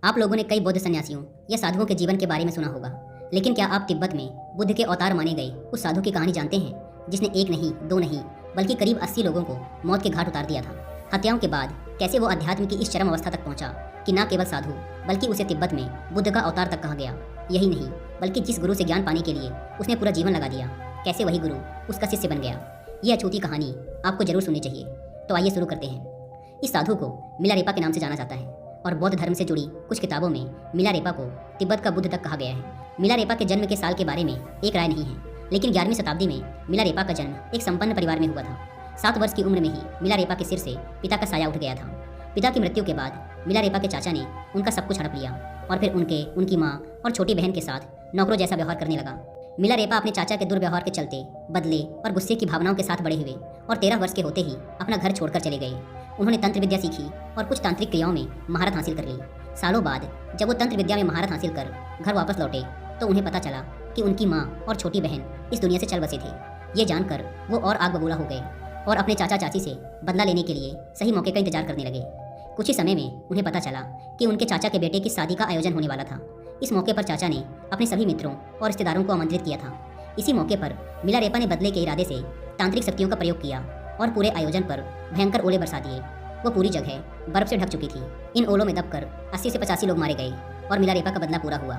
आप लोगों ने कई बौद्ध सन्यासियों या साधुओं के जीवन के बारे में सुना होगा, लेकिन क्या आप तिब्बत में बुद्ध के अवतार माने गए उस साधु की कहानी जानते हैं जिसने एक नहीं, दो नहीं, बल्कि करीब 80 लोगों को मौत के घाट उतार दिया था। हत्याओं के बाद कैसे वो अध्यात्म की इस चरम अवस्था तक पहुंचा कि न केवल साधु बल्कि उसे तिब्बत में बुद्ध का अवतार तक कहा गया। यही नहीं, बल्कि जिस गुरु से ज्ञान पाने के लिए उसने पूरा जीवन लगा दिया, कैसे वही गुरु उसका शिष्य बन गया। ये अछूती कहानी आपको जरूर सुननी चाहिए। तो आइए शुरू करते हैं। इस साधु को मिलारेपा के नाम से जाना जाता है और बौद्ध धर्म से जुड़ी कुछ किताबों में मिलारेपा को तिब्बत का बुद्ध तक कहा गया है। मिलारेपा के जन्म के साल के बारे में एक राय नहीं है, लेकिन 11वीं शताब्दी में मिलारेपा का जन्म एक संपन्न परिवार में हुआ था। 7 वर्ष की उम्र में ही मिलारेपा के सिर से पिता का साया उठ गया था। पिता की मृत्यु के बाद मिलारेपा के चाचा ने उनका सब कुछ हड़प लिया और फिर उनकी माँ और छोटी बहन के साथ नौकरों जैसा व्यवहार करने लगा। मिलारेपा अपने चाचा के दुर्व्यवहार के चलते बदले और गुस्से की भावनाओं के साथ बड़े हुए और 13 वर्ष के होते ही अपना घर छोड़कर चले गए। उन्होंने तंत्र विद्या सीखी और कुछ तांत्रिक क्रियाओं में महारत हासिल कर ली। सालों बाद जब वो तंत्र विद्या में महारत हासिल कर घर वापस लौटे तो उन्हें पता चला कि उनकी माँ और छोटी बहन इस दुनिया से चल बसे थे। ये जानकर वो और आग बबूला हो गए और अपने चाचा चाची से बदला लेने के लिए सही मौके का इंतजार करने लगे। कुछ ही समय में उन्हें पता चला कि उनके चाचा के बेटे की शादी का आयोजन होने वाला था। इस मौके पर चाचा ने अपने सभी मित्रों और रिश्तेदारों को आमंत्रित किया था। इसी मौके पर मिलारेपा ने बदले के इरादे से तांत्रिक शक्तियों का प्रयोग किया और पूरे आयोजन पर भयंकर ओले बरसा दिए। वो पूरी जगह बर्फ से ढक चुकी थी। इन ओलों में दबकर 80 से 85 लोग मारे गए और मिलारेपा का बदला पूरा हुआ।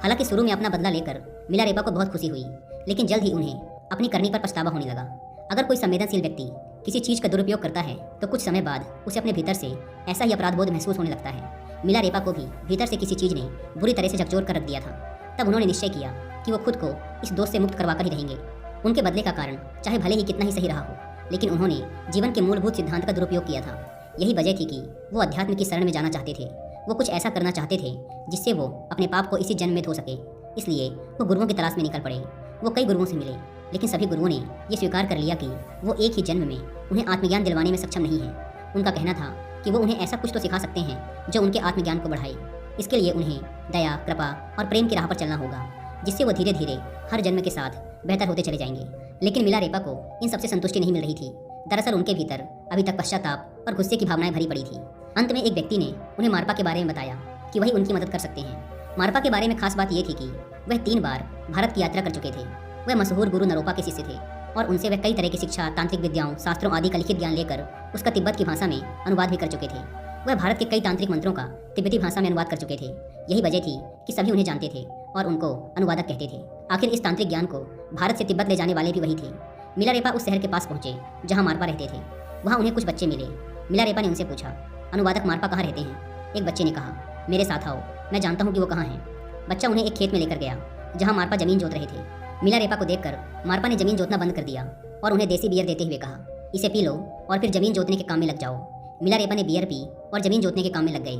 हालांकि शुरू में अपना बदला लेकर मिलारेपा को बहुत खुशी हुई, लेकिन जल्द ही उन्हें अपनी करनी पर पछतावा होने लगा। अगर कोई संवेदनशील व्यक्ति किसी चीज का दुरुपयोग करता है तो कुछ समय बाद उसे अपने भीतर से ऐसा ही अपराध बोध महसूस होने लगता है। मिलारेपा को भी भीतर से किसी चीज ने बुरी तरह से झकझोर कर रख दिया था। तब उन्होंने निश्चय किया कि वो खुद को इस दोष से मुक्त करवाकर ही रहेंगे। उनके बदले का कारण चाहे भले ही कितना ही सही रहा हो, लेकिन उन्होंने जीवन के मूलभूत सिद्धांत का दुरुपयोग किया था। यही वजह थी कि वो अध्यात्म की शरण में जाना चाहते थे। वो कुछ ऐसा करना चाहते थे जिससे वो अपने पाप को इसी जन्म में धो सके। इसलिए वो गुरुओं की तलाश में निकल पड़े। वो कई गुरुओं से मिले, लेकिन सभी गुरुओं ने ये स्वीकार कर लिया कि वो एक ही जन्म में उन्हें आत्मज्ञान दिलवाने में सक्षम नहीं है। उनका कहना था कि वो उन्हें ऐसा कुछ तो सिखा सकते हैं जो उनके आत्मज्ञान को बढ़ाए। इसके लिए उन्हें दया, कृपा और प्रेम की राह पर चलना होगा, जिससे वो धीरे धीरे हर जन्म के साथ बेहतर होते चले जाएंगे। लेकिन मिलारेपा को इन सबसे संतुष्टि नहीं मिल रही थी। दरअसल उनके भीतर अभी तक पश्चाताप और गुस्से की भावनाएं भरी पड़ी थी। अंत में एक व्यक्ति ने उन्हें मारपा के बारे में बताया कि वही उनकी मदद कर सकते हैं। मारपा के बारे में खास बात यह थी कि वह 3 बार भारत की यात्रा कर चुके थे। वह मशहूर गुरु नरोपा के शिष्य थे और उनसे वह कई तरह की शिक्षा, तांत्रिक विद्याओं, शास्त्रों आदि का लिखित ज्ञान लेकर उसका तिब्बत की भाषा में अनुवाद भी कर चुके थे। वह भारत के कई तांत्रिक मंत्रों का तिब्बती भाषा में अनुवाद कर चुके थे। यही वजह थी कि सभी उन्हें जानते थे और उनको अनुवादक कहते थे। आखिर इस तांत्रिक ज्ञान को भारत से तिब्बत ले जाने वाले भी वही थे। मिलारेपा उस शहर के पास पहुंचे जहां मारपा रहते थे। वहां उन्हें कुछ बच्चे मिले। मिलारेपा ने उनसे पूछा, अनुवादक मारपा कहाँ रहते हैं? एक बच्चे ने कहा, मेरे साथ आओ, मैं जानता हूँ कि वो कहाँ हैं। बच्चा उन्हें एक खेत में लेकर गया जहाँ मारपा जमीन जोत रहे थे। मिलारेपा को देखकर मारपा ने जमीन जोतना बंद कर दिया और उन्हें देसी बियर देते हुए कहा, इसे पी लो और फिर जमीन जोतने के काम में लग जाओ। मिलारेपा ने बियर पी और जमीन जोतने के काम में लग गए।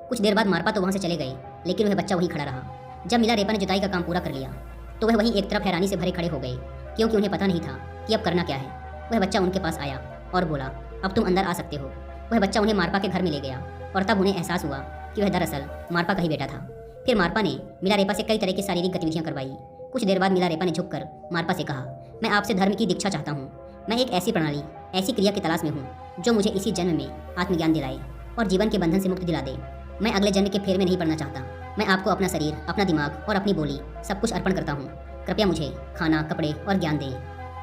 कुछ देर बाद मारपा तो वहाँ से चले गए, लेकिन वह बच्चा वहीं खड़ा रहा। जब मिलारेपा ने जुताई का काम पूरा कर लिया तो वह वहीं एक तरफ हैरानी से भरे खड़े हो गए, क्योंकि उन्हें पता नहीं था कि अब करना क्या है। वह बच्चा उनके पास आया और बोला, अब तुम अंदर आ सकते हो। वह बच्चा उन्हें मारपा के घर में ले गया और तब उन्हें एहसास हुआ कि वह दरअसल मारपा का ही बेटा था। फिर मारपा ने मिलारेपा से कई तरह की शारीरिक गतिविधियां करवाई। कुछ देर बाद मिलारेपा ने झुककर मारपा से कहा, मैं आपसे धर्म की दीक्षा चाहता हूँ। मैं एक ऐसी प्रणाली, ऐसी क्रिया की तलाश में हूँ जो मुझे इसी जन्म में आत्मज्ञान दिलाए और जीवन के बंधन से मुक्ति दिला दे। मैं अगले जन्म के फेर में नहीं पड़ना चाहता। मैं आपको अपना शरीर, अपना दिमाग और अपनी बोली सब कुछ अर्पण करता हूँ। कृपया मुझे खाना, कपड़े और ज्ञान दें।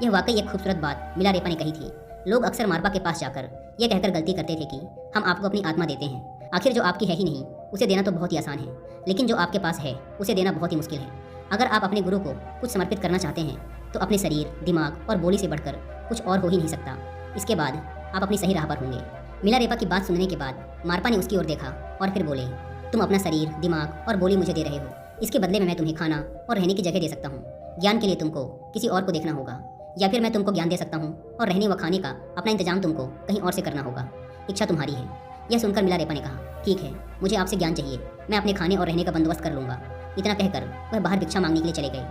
यह वाकई एक खूबसूरत बात मिलारेपा ने कही थी। लोग अक्सर मारपा के पास जाकर यह कहकर गलती करते थे कि हम आपको अपनी आत्मा देते हैं। आखिर जो आपकी है ही नहीं उसे देना तो बहुत ही आसान है, लेकिन जो आपके पास है उसे देना बहुत ही मुश्किल है। अगर आप अपने गुरु को कुछ समर्पित करना चाहते हैं तो अपने शरीर, दिमाग और बोली से बढ़कर कुछ और हो ही नहीं सकता। इसके बाद आप अपनी सही राह पर होंगे। मिलारेपा की बात सुनने के बाद मारपा ने उसकी ओर देखा और फिर बोले, तुम अपना शरीर, दिमाग और बोली मुझे दे रहे हो। इसके बदले में मैं तुम्हें खाना और रहने की जगह दे सकता हूँ। ज्ञान के लिए तुमको किसी और को देखना होगा, या फिर मैं तुमको ज्ञान दे सकता हूँ और रहने व खाने का अपना इंतजाम तुमको कहीं और से करना होगा। इच्छा तुम्हारी है। यह सुनकर मिलारेपा ने कहा, ठीक है, मुझे आपसे ज्ञान चाहिए। मैं अपने खाने और रहने का बंदोबस्त कर लूंगा। इतना कहकर वह बाहर भिक्षा मांगने के लिए चले गए।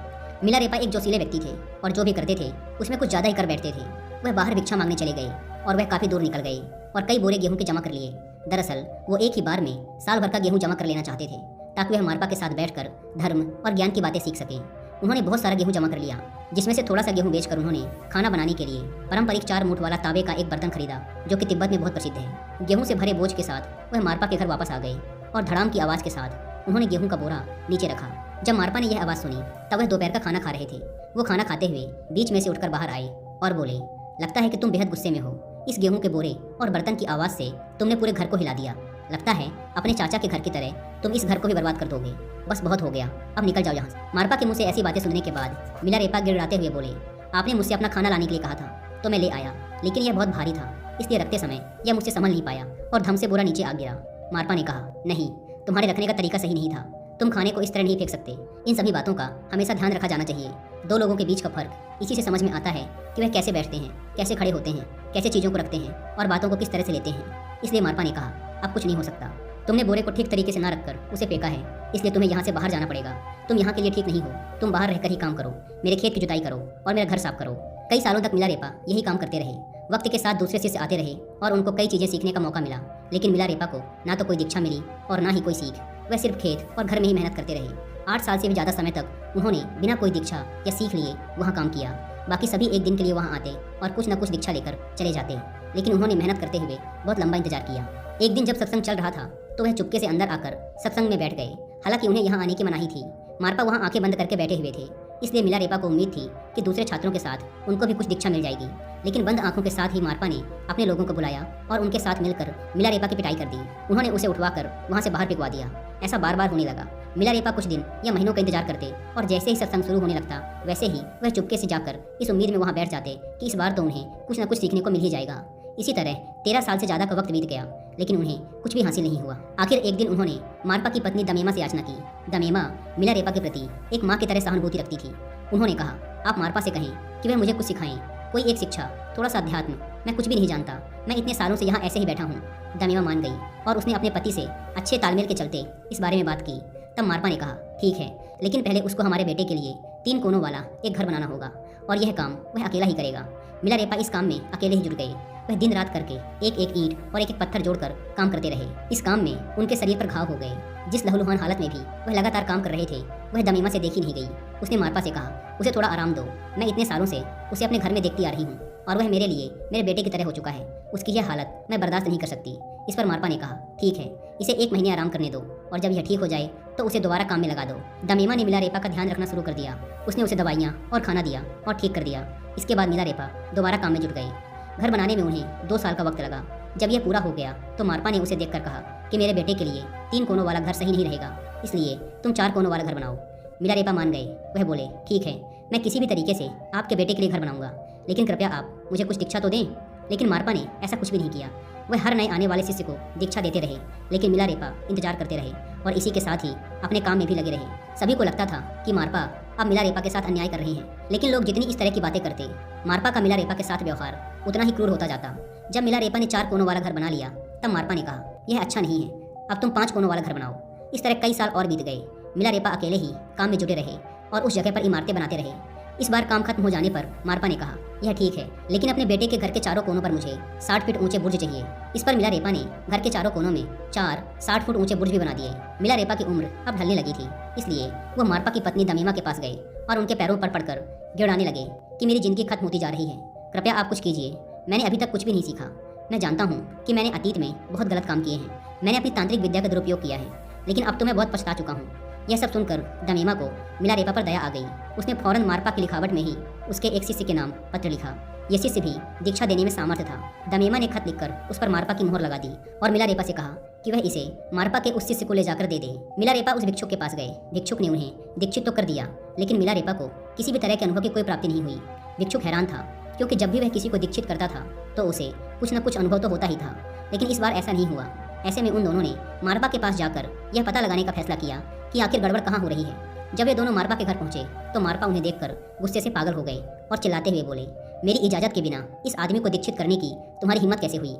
मिलारेपा एक जोशीले व्यक्ति थे और जो भी करते थे उसमें कुछ ज़्यादा ही कर बैठते थे। वह बाहर भिक्षा मांगने चले गए और वह काफ़ी दूर निकल गए और कई बोरे गेहूं के जमा कर लिए। दरअसल वो एक ही बार में साल भर का गेहूं जमा कर लेना चाहते थे ताकि वह मारपा के साथ बैठकर धर्म और ज्ञान की बातें सीख सकें। उन्होंने बहुत सारा गेहूं जमा कर लिया, जिसमें से थोड़ा सा गेहूं बेचकर उन्होंने खाना बनाने के लिए पारंपरिक 4 मूठ वाला तांबे का एक बर्तन खरीदा, जो कि तिब्बत में बहुत प्रसिद्ध है। गेहूं से भरे बोझ के साथ वह मारपा के घर वापस आ गए और धड़ाम की आवाज़ के साथ उन्होंने गेहूं का बोरा नीचे रखा। जब मारपा ने यह आवाज़ सुनी तब वह दोपहर का खाना खा रहे थे। वो खाना खाते हुए बीच में से उठकर बाहर आए और बोले, लगता है कि तुम बेहद गुस्से में हो। इस गेहूं के बोरे और बर्तन की आवाज़ से तुमने पूरे घर को हिला दिया। लगता है अपने चाचा के घर की तरह तुम इस घर को भी बर्बाद कर दोगे। बस बहुत हो गया, अब निकल जाओ यहाँ से। मारपा के मुंह से ऐसी बातें सुनने के बाद मिलारेपा गिड़गिड़ाते हुए बोले, आपने मुझसे अपना खाना लाने के लिए कहा था तो मैं ले आया, लेकिन यह बहुत भारी था, इसलिए रखते समय यह मुझसे संभल नहीं पाया और धम से बोरा नीचे आ गिरा। मारपा ने कहा, नहीं, तुम्हारे रखने का तरीका सही नहीं था, तुम खाने को इस तरह नहीं फेंक सकते। इन सभी बातों का हमेशा ध्यान रखा जाना चाहिए। दो लोगों के बीच का फर्क इसी से समझ में आता है कि वह कैसे बैठते हैं, कैसे खड़े होते हैं, कैसे चीज़ों को रखते हैं और बातों को किस तरह से लेते हैं। इसलिए मारपा ने कहा, अब कुछ नहीं हो सकता। तुमने बोरे को ठीक तरीके से ना रखकर उसे फेंका है, इसलिए तुम्हें यहाँ से बाहर जाना पड़ेगा। तुम यहाँ के लिए ठीक नहीं हो, तुम बाहर रहकर ही काम करो, मेरे खेत की जुताई करो और मेरा घर साफ करो। कई सालों तक मिलारेपा यही काम करते रहे। वक्त के साथ दूसरे शिष्य आते रहे और उनको कई चीज़ें सीखने का मौका मिला, लेकिन मिलारेपा को ना तो कोई दीक्षा मिली और ना ही कोई सीख। वह सिर्फ खेत और घर में ही मेहनत करते रहे। 8 साल से भी ज़्यादा समय तक उन्होंने बिना कोई दीक्षा या सीख लिए वहाँ काम किया। बाकी सभी एक दिन के लिए वहाँ आते और कुछ न कुछ दीक्षा लेकर चले जाते, लेकिन उन्होंने मेहनत करते हुए बहुत लंबा इंतजार किया। एक दिन जब सत्संग चल रहा था तो वह चुपके से अंदर आकर सत्संग में बैठ गए। हालांकि उन्हें यहाँ आने की मनाही थी। मारपा वहाँ आंखें बंद करके बैठे हुए थे, इसलिए मिलारेपा को उम्मीद थी कि दूसरे छात्रों के साथ उनको भी कुछ दीक्षा मिल जाएगी। लेकिन बंद आंखों के साथ ही मारपा ने अपने लोगों को बुलाया और उनके साथ मिलकर मिलारेपा की पिटाई कर दी। उन्होंने उसे उठवाकर वहाँ से बाहर फेंकवा दिया। ऐसा बार बार होने लगा। मिलारेपा कुछ दिन या महीनों का इंतजार करते और जैसे ही सत्संग शुरू होने लगता वैसे ही वह चुपके से जाकर इस उम्मीद में वहाँ बैठ जाते कि इस बार तो उन्हें कुछ न कुछ सीखने को मिल ही जाएगा। इसी तरह 13 साल से ज़्यादा का वक्त बीत गया, लेकिन उन्हें कुछ भी हासिल नहीं हुआ। आखिर एक दिन उन्होंने मारपा की पत्नी दमेमा से याचना की। दमेमा मिलारेपा के प्रति एक माँ की तरह सहानुभूति रखती थी। उन्होंने कहा, आप मारपा से कहें कि वह मुझे कुछ सिखाएं, कोई एक शिक्षा, थोड़ा सा अध्यात्म। मैं कुछ भी नहीं जानता, मैं इतने सालों से यहाँ ऐसे ही बैठा हूँ। दमेमा मान गई और उसने अपने पति से अच्छे तालमेल के चलते इस बारे में बात की। तब मारपा ने कहा, ठीक है, लेकिन पहले उसको हमारे बेटे के लिए 3 कोनों वाला एक घर बनाना होगा और यह काम वह अकेला ही करेगा। मिलारेपा इस काम में अकेले ही जुट गए। वह दिन रात करके एक एक ईंट और एक एक पत्थर जोड़कर काम करते रहे। इस काम में उनके शरीर पर घाव हो गए। जिस लहूलुहान हालत में भी वह लगातार काम कर रहे थे, वह दमेमा से देखी नहीं गई। उसने मारपा से कहा, उसे थोड़ा आराम दो, मैं इतने सालों से उसे अपने घर में देखती आ रही हूँ और वह मेरे लिए मेरे बेटे की तरह हो चुका है। उसकी यह हालत मैं बर्दाश्त नहीं कर सकती। इस पर मारपा ने कहा, ठीक है, इसे 1 महीने आराम करने दो और जब यह ठीक हो जाए तो उसे दोबारा काम में लगा दो। दमेमा ने मिलारेपा का ध्यान रखना शुरू कर दिया। उसने उसे दवाइयाँ और खाना दिया और ठीक कर दिया। इसके बाद मिलारेपा दोबारा काम में जुट गए। घर बनाने में उन्हें 2 साल का वक्त लगा। जब यह पूरा हो गया तो मारपा ने उसे देखकर कहा कि मेरे बेटे के लिए 3 कोनों वाला घर सही नहीं रहेगा, इसलिए तुम 4 कोनों वाला घर बनाओ। मिलारेपा मान गए। वह बोले, ठीक है, मैं किसी भी तरीके से आपके बेटे के लिए घर बनाऊंगा, लेकिन कृपया आप मुझे कुछ दीक्षा तो दें। लेकिन मारपा ने ऐसा कुछ भी नहीं किया। वह हर नए आने वाले शिष्य को दीक्षा देते रहे, लेकिन मिलारेपा इंतजार करते रहे और इसी के साथ ही अपने काम में भी लगे रहे। सभी को लगता था कि मारपा अब मिलारेपा के साथ अन्याय कर रहे हैं, लेकिन लोग जितनी इस तरह की बातें करते, मारपा का मिलारेपा के साथ व्यवहार उतना ही क्रूर होता जाता। जब मिलारेपा ने 4 कोनों वाला घर बना लिया तब मारपा ने कहा, यह अच्छा नहीं है, अब तुम 5 कोनों वाला घर बनाओ। इस तरह कई साल और बीत गए। मिलारेपा अकेले ही काम में जुटे रहे और उस जगह पर इमारतें बनाते रहे। इस बार काम खत्म हो जाने पर मारपा ने कहा, यह ठीक है, लेकिन अपने बेटे के घर के चारों कोनों पर मुझे 60 फीट ऊंचे बुर्ज चाहिए। इस पर मिलारेपा ने घर के चारों कोनों में 4 60 फुट ऊंचे बुर्ज भी बना दिए। मिलारेपा की उम्र अब ढलने लगी थी, इसलिए वो मारपा की पत्नी दमेमा के पास गए और उनके पैरों पर पड़कर गिड़ाने लगे कि मेरी जिंदगी खत्म होती जा रही है, कृपया आप कुछ कीजिए। मैंने अभी तक कुछ भी नहीं सीखा। मैं जानता हूँ कि मैंने अतीत में बहुत गलत काम किए हैं, मैंने अपनी तांत्रिक विद्या का दुरुपयोग किया है, लेकिन अब तो मैं बहुत पछता चुका हूँ। यह सब सुनकर दमेमा को मिलारेपा पर दया आ गई। उसने फौरन मारपा की लिखावट में ही उसके एक शिष्य के नाम पत्र लिखा। यह शिष्य भी दीक्षा देने में सामर्थ्य था। दमेमा ने खत लिखकर उस पर मारपा की मोहर लगा दी और मिलारेपा से कहा कि वह इसे मारपा के उस शिष्य को ले जाकर दे दे। मिलारेपा उस भिक्षुक के पास गए। भिक्षुक ने उन्हें दीक्षित तो कर दिया, लेकिन मिलारेपा को किसी भी तरह के अनुभव की कोई प्राप्ति नहीं हुई। भिक्षुक हैरान था, क्योंकि जब भी वह किसी को दीक्षित करता था तो उसे कुछ न कुछ अनुभव तो होता ही था, लेकिन इस बार ऐसा नहीं हुआ। ऐसे में उन दोनों ने मारपा के पास जाकर यह पता लगाने का फैसला किया कि आखिर गड़बड़ कहाँ हो रही है। जब ये दोनों मारपा के घर पहुंचे तो मारपा उन्हें देखकर गुस्से से पागल हो गए और चिल्लाते हुए बोले, मेरी इजाज़त के बिना इस आदमी को दीक्षित करने की तुम्हारी हिम्मत कैसे हुई।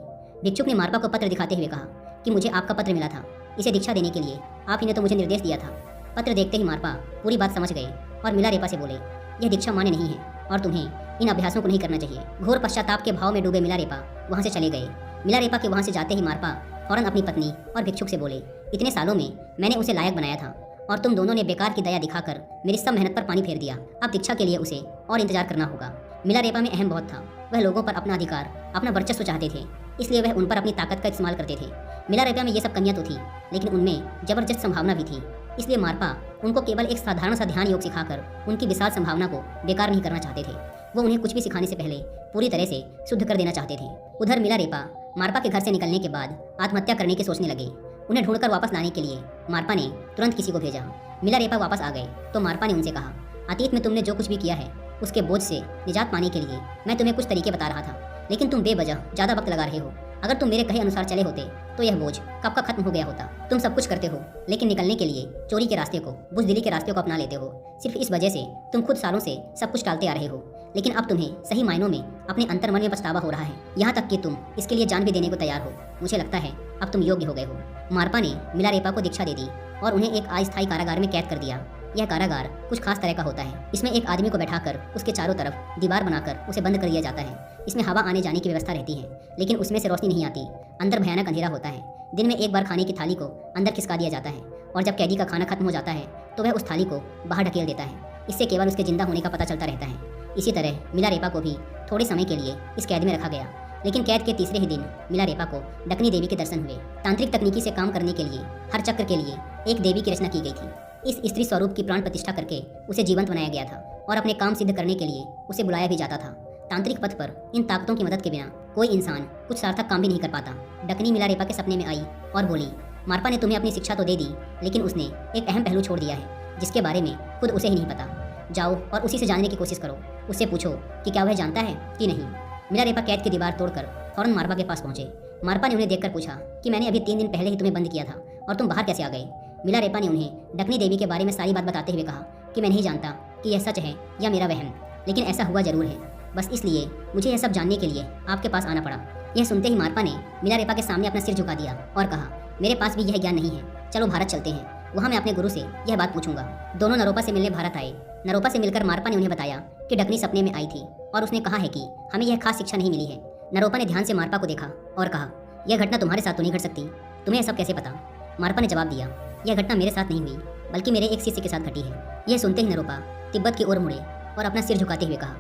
भिक्षुक ने मारपा को पत्र दिखाते हुए कहा कि मुझे आपका पत्र मिला था, इसे दीक्षा देने के लिए आप ही ने तो मुझे निर्देश दिया था। पत्र देखते ही मारपा पूरी बात समझ गए और मिलारेपा से बोले, यह दीक्षा मान्य नहीं है और तुम्हें इन अभ्यासों को नहीं करना चाहिए। घोर पश्चाताप के भाव में डूबे मिलारेपा वहाँ से चले गए। मिलारेपा के वहाँ से जाते ही मारपा फौरन अपनी पत्नी और भिक्षुक से बोले, इतने सालों में मैंने उसे लायक बनाया था और तुम दोनों ने बेकार की दया दिखाकर मेरी सब मेहनत पर पानी फेर दिया। अब दीक्षा के लिए उसे और इंतजार करना होगा। मिलारेपा में अहम बहुत था। वह लोगों पर अपना अधिकार, अपना वर्चस्व चाहते थे, इसलिए वह उन पर अपनी ताकत का इस्तेमाल करते थे। मिलारेपा में ये सब कमियां तो थी, लेकिन उनमें जबरदस्त संभावना भी थी। इसलिए मार्पा उनको केवल एक साधारण सा ध्यान योग सिखाकर उनकी विशाल संभावना को बेकार नहीं करना चाहते थे। वो उन्हें कुछ भी सिखाने से पहले पूरी तरह से शुद्ध कर देना चाहते थे। उधर मिलारेपा मार्पा के घर से निकलने के बाद आत्महत्या करने के सोचने लगे। उन्हें ढूंढकर वापस लाने के लिए मार्पा ने तुरंत किसी को भेजा। मिलारेपा वापस आ गए तो मार्पा ने उनसे कहा, अतीत में तुमने जो कुछ भी किया है उसके बोझ से निजात पाने के लिए मैं तुम्हें कुछ तरीके बता रहा था, लेकिन तुम बेवजह ज़्यादा वक्त लगा रहे हो। अगर तुम मेरे कहे अनुसार चले होते तो यह बोझ कब का खत्म हो गया होता। तुम सब कुछ करते हो, लेकिन निकलने के लिए चोरी के रास्ते को, बुज़दिली के रास्ते को अपना लेते हो। सिर्फ इस वजह से तुम खुद सालों से सब कुछ टालते आ रहे हो, लेकिन अब तुम्हें सही मायनों में अपने अंतर्मन में पछतावा हो रहा है, यहाँ तक कि तुम इसके लिए जान भी देने को तैयार हो। मुझे लगता है अब तुम योग्य हो गए हो। मार्पा ने मिलारेपा को दीक्षा दे दी और उन्हें एक अस्थायी कारागार में कैद कर दिया। यह कारागार कुछ खास तरह का होता है। इसमें एक आदमी को बैठाकर उसके चारों तरफ दीवार बनाकर उसे बंद कर दिया जाता है। इसमें हवा आने जाने की व्यवस्था रहती है, लेकिन उसमें से रोशनी नहीं आती। अंदर भयानक अंधेरा होता है। दिन में एक बार खाने की थाली को अंदर खिसका दिया जाता है और जब कैदी का खाना खत्म हो जाता है तो वह उस थाली को बाहर ढकेल देता है। इससे केवल उसके जिंदा होने का पता चलता रहता है। इसी तरह मिलारेपा को भी थोड़े समय के लिए इस कैद में रखा गया, लेकिन कैद के तीसरे ही दिन मिलारेपा को डकनी देवी के दर्शन हुए। तांत्रिक तकनीकी से काम करने के लिए हर चक्र के लिए एक देवी की रचना की गई थी। इस स्त्री स्वरूप की प्राण प्रतिष्ठा करके उसे जीवंत बनाया गया था और अपने काम सिद्ध करने के लिए उसे बुलाया भी जाता था। तांत्रिक पथ पर इन ताकतों की मदद के बिना कोई इंसान कुछ सार्थक काम भी नहीं कर पाता। डकनी मिलारेपा के सपने में आई और बोली, मार्पा ने तुम्हें अपनी शिक्षा तो दे दी, लेकिन उसने एक अहम पहलू छोड़ दिया है जिसके बारे में खुद उसे ही नहीं पता। जाओ और उसी से जानने की कोशिश करो। उससे पूछो कि क्या वह जानता है कि नहीं। मिलारेपा कैद की दीवार तोड़कर फौरन मार्पा के पास पहुंचे। मार्पा ने उन्हें देखकर पूछा कि मैंने अभी 3 दिन पहले ही तुम्हें बंद किया था और तुम बाहर कैसे आ गए। मिलारेपा ने उन्हें डकनी देवी के बारे में सारी बात बताते हुए कहा कि मैं नहीं जानता कि यह सच है या मेरा वहम, लेकिन ऐसा हुआ जरूर है। बस इसलिए मुझे यह सब जानने के लिए आपके पास आना पड़ा। यह सुनते ही मार्पा ने मिलारेपा के सामने अपना सिर झुका दिया और कहा, मेरे पास भी यह ज्ञान नहीं है। चलो भारत चलते हैं, वहाँ मैं अपने गुरु से यह बात पूछूंगा। दोनों नरोपा से मिलने भारत आए। नरोपा से मिलकर मार्पा ने उन्हें बताया कि डकनी सपने में आई थी और उसने कहा है कि हमें यह खास शिक्षा नहीं मिली है। नरोपा ने ध्यान से मार्पा को देखा और कहा, यह घटना तुम्हारे साथ तो नहीं घट सकती, तुम्हें यह सब कैसे पता। मार्पा ने जवाब दिया, यह घटना मेरे साथ नहीं हुई, बल्कि मेरे एक शिष्य के साथ घटी है। यह सुनते ही नरोपा तिब्बत की ओर मुड़े और अपना सिर झुकाते हुए कहा,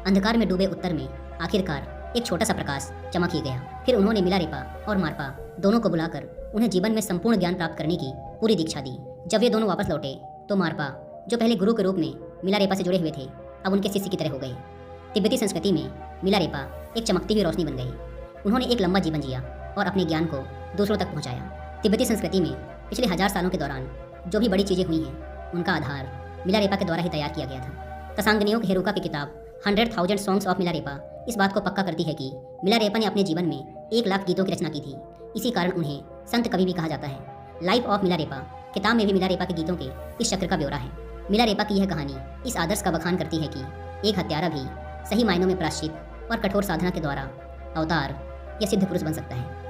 अंधकार में डूबे उत्तर में आखिरकार एक छोटा सा प्रकाश चमक ही गया। फिर उन्होंने मिलारेपा और मार्पा दोनों को बुलाकर उन्हें जीवन में संपूर्ण ज्ञान प्राप्त करने की पूरी दीक्षा दी। जब ये दोनों वापस लौटे तो मार्पा, जो पहले गुरु के रूप में मिलारेपा से जुड़े हुए थे, अब उनके शिष्य की तरह हो गए। तिब्बती संस्कृति में मिलारेपा एक चमकती हुई रोशनी बन गई। उन्होंने एक लंबा जीवन जिया और अपने ज्ञान को दूसरों तक पहुंचाया। तिब्बती संस्कृति में पिछले 1000 सालों के दौरान जो भी बड़ी चीज़ें हुई हैं, उनका आधार मिलारेपा के द्वारा ही तैयार किया गया था। तसांगनियों हेरुका की किताब 100,000 सॉन्ग्स ऑफ मिलारेपा इस बात को पक्का करती है कि मिलारेपा ने अपने जीवन में 1 लाख गीतों की रचना की थी। इसी कारण उन्हें संत कवि भी कहा जाता है। लाइफ ऑफ मिलारेपा किताब में भी मिलारेपा के गीतों के इस चक्र का ब्यौरा है। मिलारेपा की यह कहानी इस आदर्श का बखान करती है कि एक हत्यारा भी सही मायनों में प्रायश्चित और कठोर साधना के द्वारा अवतार या सिद्ध पुरुष बन सकता है।